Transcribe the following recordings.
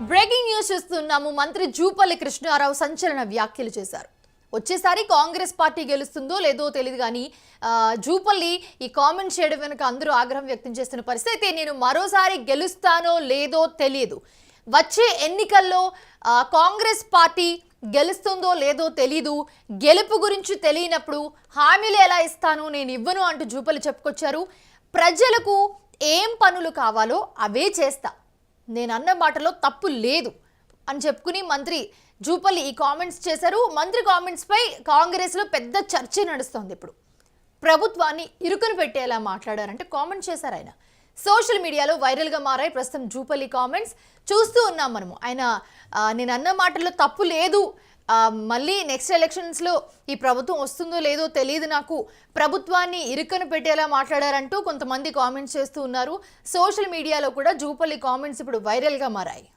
Breaking news చూస్తున్నాము. మంత్రి జూపల్లి కృష్ణారావు సంచలన వ్యాఖ్యలు చేశారు. వచ్చేసారి కాంగ్రెస్ పార్టీ గెలుస్తుందో లేదో తెలియదు కానీ జూపల్లి ఈ కామెంట్ చేయడం వెనుక అందరూ ఆగ్రహం వ్యక్తం చేస్తున్న పరిస్థితి. నేను మరోసారి గెలుస్తానో లేదో తెలియదు, వచ్చే ఎన్నికల్లో కాంగ్రెస్ పార్టీ గెలుస్తుందో లేదో తెలీదు, గెలుపు గురించి తెలియనప్పుడు హామీలు ఎలా ఇస్తాను, నేను ఇవ్వను అంటూ జూపల్లి చెప్పుకొచ్చారు. ప్రజలకు ఏం పనులు కావాలో అవే చేస్తా, నేను అన్న మాటలో తప్పు లేదు అని చెప్పుకుని మంత్రి జూపల్లి ఈ కామెంట్స్ చేశారు. మంత్రి కామెంట్స్పై కాంగ్రెస్లో పెద్ద చర్చ నడుస్తోంది. ఇప్పుడు ప్రభుత్వాన్ని ఇరుకును పెట్టేలా మాట్లాడారంటే కామెంట్ చేశారు ఆయన. సోషల్ మీడియాలో వైరల్గా మారాయి ప్రస్తుతం జూపల్లి కామెంట్స్. చూస్తూ ఉన్నాం మనము. ఆయన నేను అన్న మాటల్లో తప్పు లేదు, మళ్ళీ నెక్స్ట్ ఎలక్షన్స్లో ఈ ప్రభుత్వం వస్తుందో లేదో తెలియదు, నాకు ప్రభుత్వాన్ని ఇరుకను పెట్టేలా మాట్లాడారంటూ కొంతమంది కామెంట్స్ చేస్తూ ఉన్నారు. సోషల్ మీడియాలో కూడా జూపల్లి కామెంట్స్ ఇప్పుడు వైరల్గా మారాయి.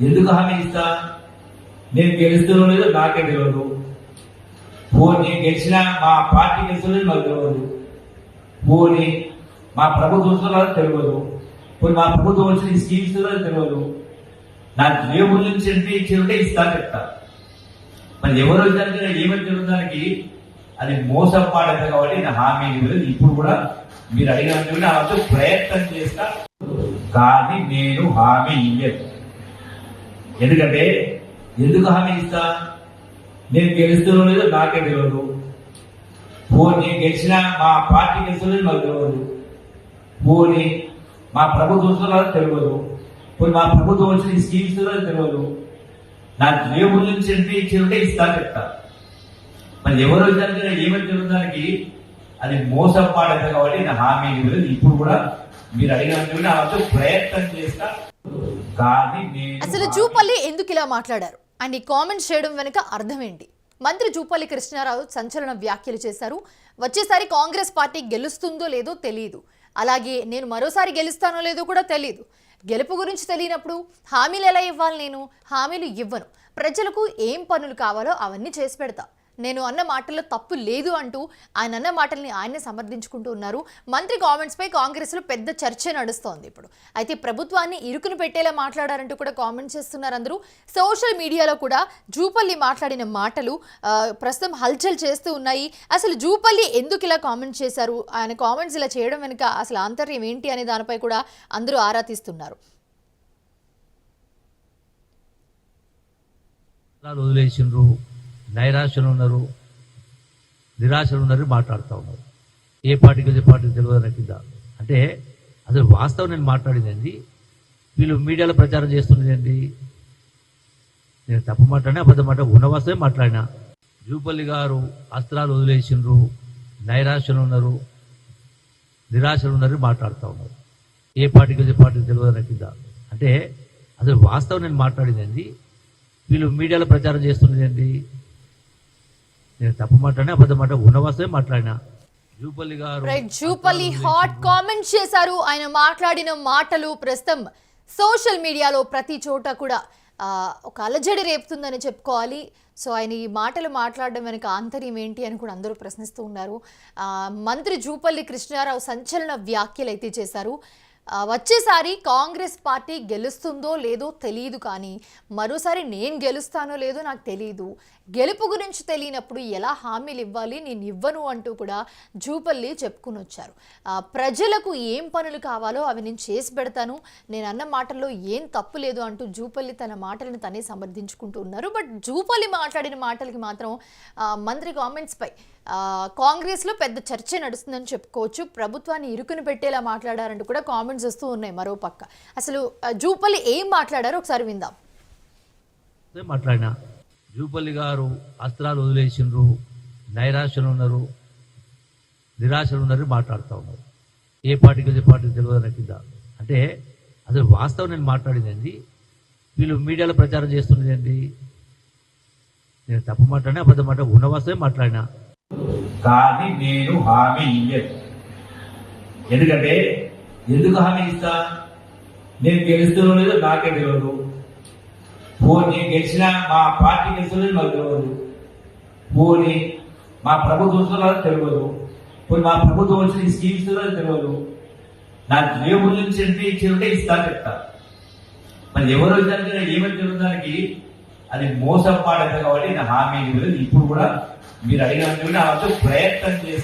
ఎందుకు హామీ ఇస్తా, నేను గెలుస్తున్నా లేదో నాకే తెలియదు, పోనీ గెలిచినా మా పార్టీ గెలుస్తున్నది మాకు తెలియదు, పోనీ మా ప్రభుత్వం తెలియదు, పోనీ మా ప్రభుత్వం వచ్చిన స్కీమ్స్ తెలియదు, నా జేబుల నుంచి ఎంత ఇచ్చి ఇస్తా చెప్తా. మరి ఎవరు వచ్చారు ఏమని జరుగుతానికి అది మోసం పాడదు కాబట్టి నా హామీ ఇవ్వలేదు. ఇప్పుడు కూడా మీరు అడిగిన ప్రయత్నం చేస్తా, కానీ నేను హామీ ఇవ్వలేదు. ఎందుకంటే ఎందుకు హామీ ఇస్తా, నేను గెలుస్తున్నా లేదో నాకే తెలియదు, పోనీ గెలిచినా మా పార్టీ గెలుస్తున్నది మాకు తెలియదు, పోనీ మా ప్రభుత్వం తెలియదు, పోనీ మా ప్రభుత్వం వచ్చిన స్కీమ్స్ తెలియదు, నా జేబుల నుంచి ఎంత ఇచ్చి ఇస్తా చెప్తా. మరి ఎవరు వచ్చారు ఏమని జరుగుతానికి అది మోసం పాడదు కాబట్టి నా హామీ ఇవ్వలేదు. ఇప్పుడు కూడా మీరు అడిగిన ప్రయత్నం చేస్తా, కానీ అసలు జూపల్లి ఎందుకు ఇలా మాట్లాడారు అని కామెంట్స్ చేయడం వెనుక అర్థం ఏంటి? మంత్రి జూపల్లి కృష్ణారావు సంచలన వ్యాఖ్యలు చేశారు. వచ్చేసారి కాంగ్రెస్ పార్టీ గెలుస్తుందో లేదో తెలియదు, అలాగే నేను మరోసారి గెలుస్తానో లేదో కూడా తెలియదు, గెలుపు గురించి తెలియనప్పుడు హామీలు ఎలా ఇవ్వాలి, నేను హామీలు ఇవ్వను, ప్రజలకు ఏం పనులు కావాలో అవన్నీ చేసి పెడతా, నేను అన్న మాటల్లో తప్పు లేదు అంటూ ఆయన అన్న మాటల్ని ఆయనే సమర్థించుకుంటూ ఉన్నారు. మంత్రి కామెంట్స్పై కాంగ్రెస్లో పెద్ద చర్చ నడుస్తోంది ఇప్పుడు. అయితే ప్రభుత్వాన్ని ఇరుకును పెట్టేలా మాట్లాడారంటూ కూడా కామెంట్స్ చేస్తున్నారు అందరూ. సోషల్ మీడియాలో కూడా జూపల్లి మాట్లాడిన మాటలు ప్రస్తుతం హల్చల్ చేస్తూ ఉన్నాయి. అసలు జూపల్లి ఎందుకు ఇలా కామెంట్ చేశారు, ఆయన కామెంట్స్ ఇలా చేయడం వెనుక అసలు ఆంతర్యం ఏంటి అనే దానిపై కూడా అందరూ ఆరా తీస్తున్నారు. నైరాశ్యలు ఉన్నారు, నిరాశలు ఉన్నారు, మాట్లాడుతూ ఉన్నారు. ఏ పార్టీకి ఏ పార్టీకి తెలియదు కింద అంటే అసలు వాస్తవం నేను మాట్లాడిందండి. వీళ్ళు మీడియాలో ప్రచారం చేస్తున్నదండి. నేను తప్పు మాట్లాడినా అబద్ధం ఉన్న వాస్తవమే మాట్లాడినా. జూపల్లి గారు అస్త్రాలు వదిలేసిండ్రు, నైరాశ్యలు ఉన్నారు, నిరాశలు ఉన్నారు, మాట్లాడుతూ ఉన్నారు. ఏ పార్టీకి ఏ పార్టీకి తెలియదు కింద అంటే అసలు వాస్తవం నేను మాట్లాడిందండి. వీళ్ళు మీడియాలో ప్రచారం చేస్తున్నదండి. నేను తప్పు మాట్లాడినా అబద్ధం ఉన్న వాస్తవమే మాట్లాడినా. జూపల్లి హాట్ కామెంట్స్ చేశారు. ఆయన మాట్లాడిన మాటలు ప్రస్తుతం సోషల్ మీడియాలో ప్రతి చోట కూడా ఒక అలజడి రేపుతుందని చెప్పుకోవాలి. సో ఆయన ఈ మాటలు మాట్లాడడం వెనుక ఆంతర్యం ఏంటి అని కూడా అందరూ ప్రశ్నిస్తూ ఉన్నారు. మంత్రి జూపల్లి కృష్ణారావు సంచలన వ్యాఖ్యలు అయితే చేశారు. వచ్చేసారి కాంగ్రెస్ పార్టీ గెలుస్తుందో లేదో తెలియదు, కానీ మరోసారి నేను గెలుస్తానో లేదో నాకు తెలియదు, గెలుపు గురించి తెలియనప్పుడు ఎలా హామీలు ఇవ్వాలి, నేను ఇవ్వను అంటూ కూడా జూపల్లి చెప్పుకుని వచ్చారు. ప్రజలకు ఏం పనులు కావాలో అవి నేను చేసి పెడతాను, నేను అన్న మాటల్లో ఏం తప్పు లేదు అంటూ జూపల్లి తన మాటలను తనే సమర్థించుకుంటూ ఉన్నారు. బట్ జూపల్లి మాట్లాడిన మాటలకి మాత్రం మంత్రి కామెంట్స్పై కాంగ్రెస్లో పెద్ద చర్చ నడుస్తుందని చెప్పుకోవచ్చు. ప్రభుత్వాన్ని ఇరుకుని పెట్టేలా మాట్లాడారంటూ కూడా కామెంట్స్ వస్తూ ఉన్నాయి. మరో పక్క అసలు జూపల్లి ఏం మాట్లాడారో ఒకసారి విందాం. మాట్లాడినా జూపల్లి గారు అస్త్రాలు వదిలేసిండ్రు, నైరాశ్యలు ఉన్నారు, నిరాశలు ఉన్నారు, మాట్లాడుతూ ఉన్నారు. ఏ పార్టీకి ఏ పార్టీకి తెలియదు కింద అంటే అసలు వాస్తవం నేను మాట్లాడిందండి. వీళ్ళు మీడియాలో ప్రచారం చేస్తున్నదండి. నేను తప్పు మాట్లాడినా అబద్ధం ఉన్న వాస్తవమే మాట్లాడినా, కానీ నేను హామీ ఇవ్వలేదు. ఎందుకంటే ఎందుకు హామీ ఇస్తా, నేను గెలుస్తున్నా లేదో నాకే తెలియదు, పోనీ గెలిచినా మా పార్టీ గెలుస్తున్నది మాకు తెలియదు, పోనీ మా ప్రభుత్వం తెలియదు, పోనీ మా ప్రభుత్వం వచ్చిన స్కీమ్స్ తెలియదు, నా జేబుల నుంచి ఎంత ఇచ్చి ఇస్తా చెప్తా. మరి ఎవరు వచ్చినా ఏమని జరుగుతానికి అది మోసం పాడదు కాబట్టి నేను హామీ ఇవ్వలేదు. ఇప్పుడు కూడా మీరు అడిగినట్టు ప్రయత్నం చేసి